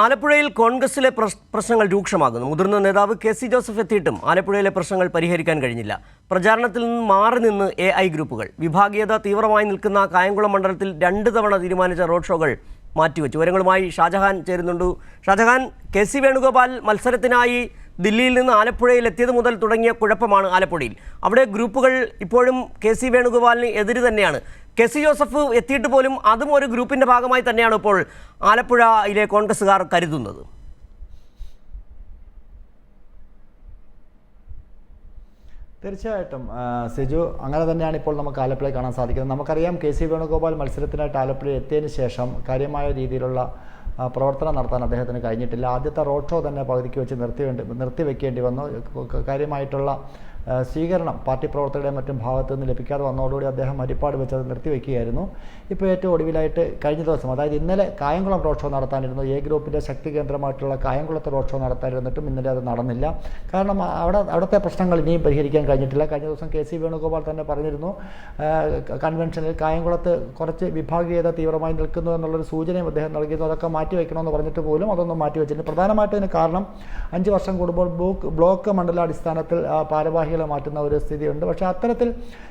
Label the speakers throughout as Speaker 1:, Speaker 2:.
Speaker 1: ആലപ്പുഴയിൽ കോൺഗ്രസിലെ പ്രശ്നങ്ങൾ രൂക്ഷമാകുന്നു. മുതിർന്ന നേതാവ് കെ.സി. ജോസഫ് എത്തിയിട്ടും ആലപ്പുഴയിലെ പ്രശ്നങ്ങൾ പരിഹരിക്കാൻ കഴിഞ്ഞില്ല. പ്രചാരണത്തിൽ നിന്ന് മാറി നിന്ന് AI ഗ്രൂപ്പുകൾ. വിഭാഗീയത തീവ്രമായി നിൽക്കുന്ന കായംകുളം മണ്ഡലത്തിൽ 2 തവണ തീരുമാനിച്ച റോഡ് ഷോകൾ മാറ്റിവെച്ചു. വിവരങ്ങളുമായി ഷാജഹാൻ ചേരുന്നുണ്ട്. ഷാജഹാൻ, കെ.സി. വേണുഗോപാൽ മത്സരത്തിനായി ദില്ലിയിൽ നിന്ന് ആലപ്പുഴയിൽ എത്തിയത് മുതൽ തുടങ്ങിയ കുഴപ്പമാണ് ആലപ്പുഴയിൽ. അവിടെ ഗ്രൂപ്പുകൾ ഇപ്പോഴും കെ.സി. വേണുഗോപാലിന് എതിര് തന്നെയാണ്. കെ.സി. ജോസഫ് എത്തിയിട്ട് പോലും അതും ഒരു ഗ്രൂപ്പിൻ്റെ ഭാഗമായി തന്നെയാണ് ഇപ്പോൾ ആലപ്പുഴയിലെ കോൺഗ്രസ്സുകാർ കരുതുന്നത്.
Speaker 2: തീർച്ചയായിട്ടും സിജു, അങ്ങനെ തന്നെയാണ് ഇപ്പോൾ നമുക്ക് ആലപ്പുഴയിൽ കാണാൻ സാധിക്കുന്നത്. നമുക്കറിയാം കെ.സി. വേണുഗോപാൽ മത്സരത്തിനായിട്ട് ആലപ്പുഴയിൽ എത്തിയതിന് ശേഷം കാര്യമായ രീതിയിലുള്ള പ്രവർത്തനം നടത്താൻ അദ്ദേഹത്തിന് കഴിഞ്ഞിട്ടില്ല. ആദ്യത്തെ റോഡ് ഷോ തന്നെ പകുതിക്ക് വെച്ച് നിർത്തിവെക്കേണ്ടി വന്നു. കാര്യമായിട്ടുള്ള സ്വീകരണം പാർട്ടി പ്രവർത്തകരുടെ മറ്റും ഭാഗത്തു നിന്ന് ലഭിക്കാതെ വന്നതോടുകൂടി അദ്ദേഹം ഹരിപ്പാട് വെച്ച് അത് നിർത്തിവെക്കുകയായിരുന്നു. ഇപ്പോൾ ഏറ്റവും ഒടുവിലായിട്ട് കഴിഞ്ഞ ദിവസം, അതായത് ഇന്നലെ കായംകുളം റോഡ് ഷോ നടത്താനിരുന്നു. എ ഗ്രൂപ്പിൻ്റെ ശക്തി കേന്ദ്രമായിട്ടുള്ള കായംകുളത്ത് റോഡ് ഷോ നടത്താനിരുന്നിട്ടും ഇന്നലെ അത് നടന്നില്ല. കാരണം അവിടുത്തെ പ്രശ്നങ്ങൾ ഇനിയും പരിഹരിക്കാൻ കഴിഞ്ഞിട്ടില്ല. കഴിഞ്ഞ ദിവസം കെ.സി. വേണുഗോപാൽ തന്നെ പറഞ്ഞിരുന്നു, കൺവെൻഷനിൽ കായംകുളത്ത് കുറച്ച് വിഭാഗീയത തീവ്രമായി നിൽക്കുന്നു എന്നുള്ളൊരു സൂചനയും അദ്ദേഹം നൽകിയിരുന്നു. അതൊക്കെ മാറ്റിവെക്കണമെന്ന് പറഞ്ഞിട്ട് പോലും അതൊന്നും മാറ്റിവെച്ചിട്ടുണ്ട്. പ്രധാനമായിട്ടും ഇതിന് കാരണം 5 വർഷം കൂടുമ്പോൾ ബ്ലോക്ക് മണ്ഡലാടിസ്ഥാനത്തിൽ ഭാരവാഹികളെ മാറ്റുന്ന ഒരു സ്ഥിതിയുണ്ട്. പക്ഷേ അത്തരത്തിൽ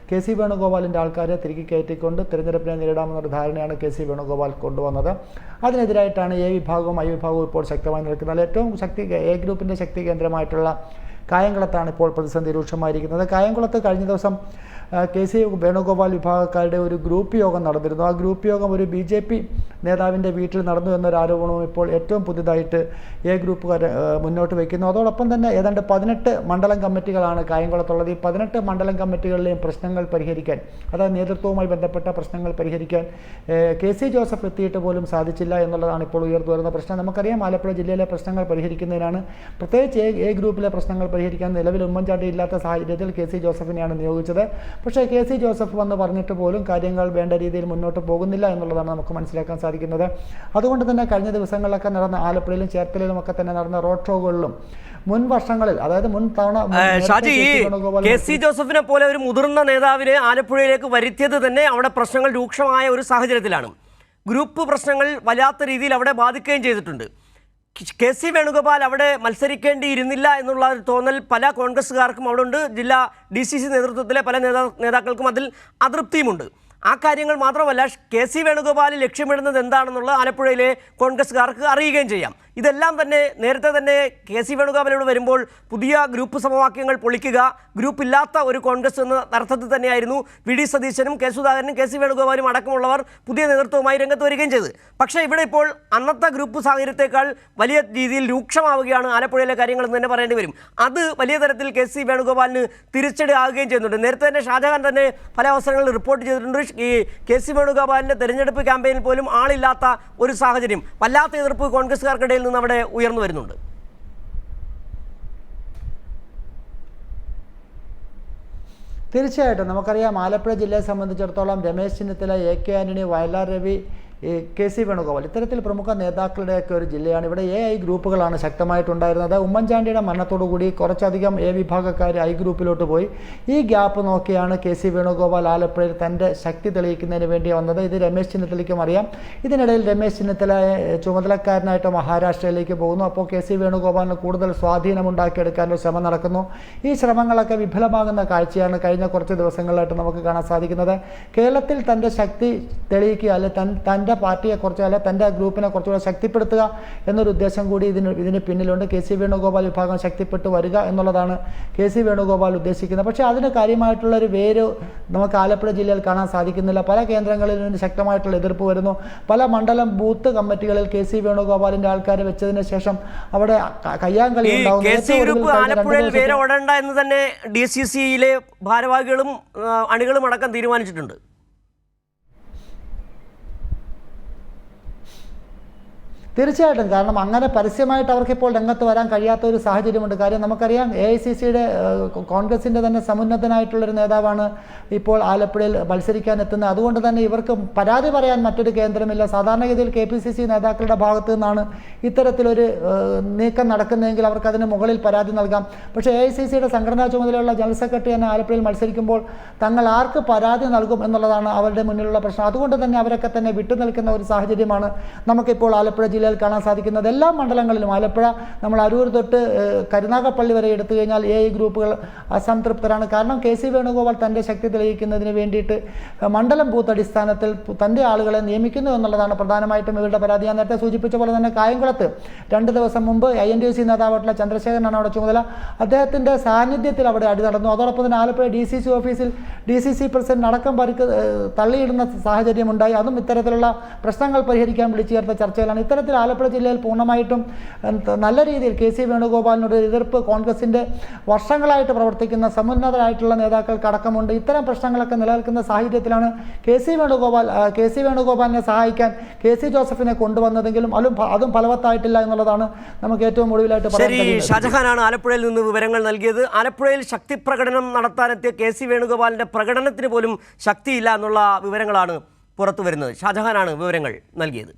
Speaker 2: കെ.സി. വേണുഗോപാലിൻ്റെ ആൾക്കാരെ തിരികെ കയറ്റിക്കൊണ്ട് തിരഞ്ഞെടുപ്പിനെ നേരിടാമെന്നൊരു ധാരണയാണ് കെ.സി. വേണുഗോപാൽ കൊണ്ടുവന്നത്. അതിനെതിരായിട്ടാണ് എ വിഭാഗവും ഐ വിഭാഗവും ഇപ്പോൾ ശക്തമായി നിൽക്കുന്നത്. ഏറ്റവും എ ഗ്രൂപ്പിൻ്റെ ശക്തി കേന്ദ്രമായിട്ടുള്ള കായംകുളത്താണ് ഇപ്പോൾ പ്രതിസന്ധി രൂക്ഷമായിരിക്കുന്നത്. കായംകുളത്ത് കഴിഞ്ഞ ദിവസം കെ.സി. വേണുഗോപാൽ വിഭാഗക്കാരുടെ ഒരു ഗ്രൂപ്പ് യോഗം നടന്നിരുന്നു. ആ ഗ്രൂപ്പ് യോഗം ഒരു BJP നേതാവിൻ്റെ വീട്ടിൽ നടന്നു എന്നൊരു ആരോപണവും ഇപ്പോൾ ഏറ്റവും പുതിയതായിട്ട് എ ഗ്രൂപ്പുകാർ മുന്നോട്ട് വയ്ക്കുന്നു. അതോടൊപ്പം തന്നെ ഏതാണ്ട് 18 മണ്ഡലം കമ്മിറ്റികളാണ് കായംകുളത്തുള്ളത്. ഈ 18 മണ്ഡലം കമ്മിറ്റികളിലെയും പ്രശ്നങ്ങൾ പരിഹരിക്കാൻ, അതായത് നേതൃത്വവുമായി ബന്ധപ്പെട്ട പ്രശ്നങ്ങൾ പരിഹരിക്കാൻ കെ.സി. ജോസഫ് എത്തിയിട്ട് പോലും സാധിച്ചില്ല എന്നുള്ളതാണ് ഇപ്പോൾ ഉയർന്നു വരുന്ന പ്രശ്നം. നമുക്കറിയാം ആലപ്പുഴ ജില്ലയിലെ പ്രശ്നങ്ങൾ പരിഹരിക്കുന്നതിനാണ്, പ്രത്യേകിച്ച് എ ഗ്രൂപ്പിലെ പ്രശ്നങ്ങൾ പരിഹരിക്കാൻ നിലവിൽ ഉമ്മൻചാണ്ടി ഇല്ലാത്ത സാഹചര്യത്തിൽ കെ.സി. ജോസഫിനെയാണ് നിയോഗിച്ചത്. പക്ഷേ കെ.സി. ജോസഫ് വന്ന് പറഞ്ഞിട്ട് പോലും കാര്യങ്ങൾ വേണ്ട രീതിയിൽ മുന്നോട്ട് പോകുന്നില്ല എന്നുള്ളതാണ് നമുക്ക് മനസ്സിലാക്കാൻ സാധിക്കുന്നത്. അതുകൊണ്ട് തന്നെ കഴിഞ്ഞ ദിവസങ്ങളിലൊക്കെ നടന്ന ആലപ്പുഴയിലും ചേർത്തലയിലും ഒക്കെ തന്നെ നടന്ന റോഡ് ഷോകളിലും മുൻ വർഷങ്ങളിൽ, അതായത് മുൻ തവണ
Speaker 1: കെ.സി. ജോസഫിനെ പോലെ ഒരു മുതിർന്ന നേതാവിനെ ആലപ്പുഴയിലേക്ക് വരുത്തിയത് തന്നെ അവിടെ പ്രശ്നങ്ങൾ രൂക്ഷമായ ഒരു സാഹചര്യത്തിലാണ്. ഗ്രൂപ്പ് പ്രശ്നങ്ങൾ വല്ലാത്ത രീതിയിൽ അവിടെ ബാധിക്കുകയും ചെയ്തിട്ടുണ്ട്. കെ.സി. വേണുഗോപാൽ അവിടെ മത്സരിക്കേണ്ടിയിരുന്നില്ല എന്നുള്ള ഒരു തോന്നൽ പല കോൺഗ്രസ്സുകാർക്കും അവിടെ ഉണ്ട്. ജില്ലാ DCC നേതൃത്വത്തിലെ പല നേതാക്കൾക്കും അതിൽ അതൃപ്തിയുമുണ്ട്. ആ കാര്യങ്ങൾ മാത്രമല്ല, കെ.സി. വേണുഗോപാൽ ലക്ഷ്യമിടുന്നത് എന്താണെന്നുള്ള ആലപ്പുഴയിലെ കോൺഗ്രസ്സുകാർക്ക് അറിയുകയും ചെയ്യാം. ഇതെല്ലാം തന്നെ നേരത്തെ തന്നെ കെ.സി. വേണുഗോപാലോട് വരുമ്പോൾ പുതിയ ഗ്രൂപ്പ് സമവാക്യങ്ങൾ പൊളിക്കുക, ഗ്രൂപ്പ് ഇല്ലാത്ത ഒരു കോൺഗ്രസ് എന്ന അർത്ഥത്തിൽ തന്നെയായിരുന്നു VD സതീശനും കെ സുധാകരനും കെ.സി. വേണുഗോപാലും അടക്കമുള്ളവർ പുതിയ നേതൃത്വവുമായി രംഗത്ത് വരികയും ചെയ്തത്. പക്ഷേ ഇവിടെ ഇപ്പോൾ അന്നത്തെ ഗ്രൂപ്പ് സാഹചര്യത്തെക്കാൾ വലിയ രീതിയിൽ രൂക്ഷമാവുകയാണ് ആലപ്പുഴയിലെ കാര്യങ്ങൾ എന്ന് തന്നെ പറയേണ്ടി വരും. അത് വലിയ തരത്തിൽ കെ.സി. വേണുഗോപാലിന് തിരിച്ചടി ആവുകയും ചെയ്യുന്നുണ്ട്. നേരത്തെ തന്നെ ഷാജഹാൻ തന്നെ പല അവസരങ്ങളിൽ റിപ്പോർട്ട് ചെയ്തിട്ടുണ്ട്. ഈ കെ.സി. വേണുഗോപാലിൻ്റെ തെരഞ്ഞെടുപ്പ് ക്യാമ്പയിനിൽ പോലും ആളില്ലാത്ത ഒരു സാഹചര്യം, വല്ലാത്ത എതിർപ്പ് കോൺഗ്രസ്സുകാർക്കിടയിൽ നിന്ന് അവിടെ ഉയർന്നു വരുന്നുണ്ട്.
Speaker 2: തീർച്ചയായിട്ടും നമുക്കറിയാം ആലപ്പുഴ ജില്ലയെ സംബന്ധിച്ചിടത്തോളം രമേശ് ചെന്നിത്തല, AK ആന്റണി, വയലാർ രവി, കെ.സി. വേണുഗോപാൽ ഇത്തരത്തിൽ പ്രമുഖ നേതാക്കളുടെയൊക്കെ ഒരു ജില്ലയാണ്. ഇവിടെ AI ഗ്രൂപ്പുകളാണ് ശക്തമായിട്ടുണ്ടായിരുന്നത്. ഉമ്മൻചാണ്ടിയുടെ മരണത്തോടുകൂടി കുറച്ചധികം എ വിഭാഗക്കാർ ഐ ഗ്രൂപ്പിലോട്ട് പോയി. ഈ ഗ്യാപ്പ് നോക്കിയാണ് കെ.സി. വേണുഗോപാൽ ആലപ്പുഴയിൽ തൻ്റെ ശക്തി തെളിയിക്കുന്നതിന് വേണ്ടി വന്നത്. ഇത് രമേശ് ചെന്നിത്തലയ്ക്കും അറിയാം. ഇതിനിടയിൽ രമേശ് ചെന്നിത്തല ചുമതലക്കാരനായിട്ട് മഹാരാഷ്ട്രയിലേക്ക് പോകുന്നു. അപ്പോൾ കെ.സി. വേണുഗോപാലിന് കൂടുതൽ സ്വാധീനമുണ്ടാക്കിയെടുക്കാനുള്ള ശ്രമം നടക്കുന്നു. ഈ ശ്രമങ്ങളൊക്കെ വിഫലമാകുന്ന കാഴ്ചയാണ് കഴിഞ്ഞ കുറച്ച് ദിവസങ്ങളിലായിട്ട് നമുക്ക് കാണാൻ സാധിക്കുന്നത്. കേരളത്തിൽ തൻ്റെ ശക്തി തെളിയിക്കുക, അല്ലെ തൻ്റെ പാർട്ടിയെ കുറച്ച്, അല്ലെ തൻ്റെ ഗ്രൂപ്പിനെ കുറച്ചുകൂടെ ശക്തിപ്പെടുത്തുക എന്നൊരു ഉദ്ദേശം കൂടി ഇതിന് പിന്നിലുണ്ട്. കെ.സി. വേണുഗോപാൽ വിഭാഗം ശക്തിപ്പെട്ടു വരിക എന്നുള്ളതാണ് കെ.സി. വേണുഗോപാൽ ഉദ്ദേശിക്കുന്നത്. പക്ഷേ അതിന് കാര്യമായിട്ടുള്ളൊരു വേര് നമുക്ക് ആലപ്പുഴ ജില്ലയിൽ കാണാൻ സാധിക്കുന്നില്ല. പല കേന്ദ്രങ്ങളിൽ നിന്ന് ശക്തമായിട്ടുള്ള എതിർപ്പ് വരുന്നു. പല മണ്ഡലം ബൂത്ത് കമ്മിറ്റികളിൽ കെ.സി. വേണുഗോപാലിൻ്റെ ആൾക്കാരെ വെച്ചതിന് ശേഷം അവിടെ കയ്യാങ്കളി
Speaker 1: ഉണ്ടാവും എന്ന് തന്നെ DCCയിലെ ഭാരവാഹികളും അണികളും അടക്കം തീരുമാനിച്ചിട്ടുണ്ട്.
Speaker 2: തീർച്ചയായിട്ടും, കാരണം അങ്ങനെ പരസ്യമായിട്ട് അവർക്കിപ്പോൾ രംഗത്ത് വരാൻ കഴിയാത്ത ഒരു സാഹചര്യമുണ്ട്. കാര്യം നമുക്കറിയാം AICCയുടെ കോൺഗ്രസിൻ്റെ തന്നെ സമുന്നതനായിട്ടുള്ളൊരു നേതാവാണ് ഇപ്പോൾ ആലപ്പുഴയിൽ മത്സരിക്കാൻ എത്തുന്നത്. അതുകൊണ്ട് തന്നെ ഇവർക്ക് പരാതി പറയാൻ മറ്റൊരു കേന്ദ്രമില്ല. സാധാരണഗതിയിൽ KPCC നേതാക്കളുടെ ഭാഗത്തു നിന്നാണ് ഇത്തരത്തിലൊരു നീക്കം നടക്കുന്നതെങ്കിൽ അവർക്ക് അതിന് മുകളിൽ പരാതി നൽകാം. പക്ഷേ AICCയുടെ സംഘടനാ ചുമതലയുള്ള ജനറൽ സെക്രട്ടറി തന്നെ ആലപ്പുഴയിൽ മത്സരിക്കുമ്പോൾ തങ്ങൾ ആർക്ക് പരാതി നൽകും എന്നുള്ളതാണ് അവരുടെ മുന്നിലുള്ള പ്രശ്നം. അതുകൊണ്ട് തന്നെ അവരൊക്കെ തന്നെ വിട്ടുനിൽക്കുന്ന ഒരു സാഹചര്യമാണ് നമുക്കിപ്പോൾ ആലപ്പുഴ ജില്ലയിൽ ജില്ലയിൽ കാണാൻ സാധിക്കുന്നത്. എല്ലാ മണ്ഡലങ്ങളിലും ആലപ്പുഴ നമ്മൾ അരൂർ തൊട്ട് കരുനാഗപ്പള്ളി വരെ എടുത്തു കഴിഞ്ഞാൽ എ ഗ്രൂപ്പുകൾ അസംതൃപ്തരാണ്. കാരണം KC വേണുഗോപാൽ തൻ്റെ ശക്തി തെളിയിക്കുന്നതിന് വേണ്ടിയിട്ട് മണ്ഡലം ബൂത്ത് അടിസ്ഥാനത്തിൽ തൻ്റെ ആളുകളെ നിയമിക്കുന്നു എന്നുള്ളതാണ് പ്രധാനമായിട്ടും ഇവരുടെ പരാതി. ഞാൻ നേരത്തെ സൂചിപ്പിച്ച പോലെ തന്നെ കായംകുളത്ത് 2 ദിവസം മുമ്പ് INTUC നേതാവായിട്ടുള്ള ചന്ദ്രശേഖരനാണ് അവിടെ ചുമതല. അദ്ദേഹത്തിൻ്റെ സാന്നിധ്യത്തിൽ അവിടെ അടി നടന്നു. അതോടൊപ്പം തന്നെ ആലപ്പുഴ DCC ഓഫീസിൽ DCC പ്രസിഡന്റ് അടക്കം തള്ളിയിടുന്ന സാഹചര്യമുണ്ടായി. അതും ഇത്തരത്തിലുള്ള പ്രശ്നങ്ങൾ പരിഹരിക്കാൻ വിളിച്ചു ചേർത്ത ചർച്ചയിലാണ്. ഇത്തരത്തിൽ ആലപ്പുഴ ജില്ലയിൽ പൂർണ്ണമായിട്ടും നല്ല രീതിയിൽ KC വേണുഗോപാലിനോട് എതിർപ്പ് കോൺഗ്രസിൻ്റെ വർഷങ്ങളായിട്ട് പ്രവർത്തിക്കുന്ന സമുന്നതരായിട്ടുള്ള നേതാക്കൾക്ക് അടക്കമുണ്ട്. ഇത്തരം പ്രശ്നങ്ങളൊക്കെ നിലനിൽക്കുന്ന സാഹചര്യത്തിലാണ് KC വേണുഗോപാലിനെ സഹായിക്കാൻ KC ജോസഫിനെ കൊണ്ടുവന്നതെങ്കിലും അതും ഫലവത്തായിട്ടില്ല എന്നുള്ളതാണ് നമുക്ക് ഏറ്റവും ഒടുവിലായിട്ട് പറയാൻ കഴിയുന്നത്.
Speaker 1: ഷാജഹാനാണ് ആലപ്പുഴയിൽ നിന്ന് വിവരങ്ങൾ നൽകിയത്. ആലപ്പുഴയിൽ ശക്തി പ്രകടനം നടത്താനെത്തിയ KC വേണുഗോപാലിന്റെ പ്രകടനത്തിന് പോലും ശക്തിയില്ല എന്നുള്ള വിവരങ്ങളാണ് പുറത്തു വരുന്നത്. ഷാജഹാനാണ് വിവരങ്ങൾ നൽകിയത്.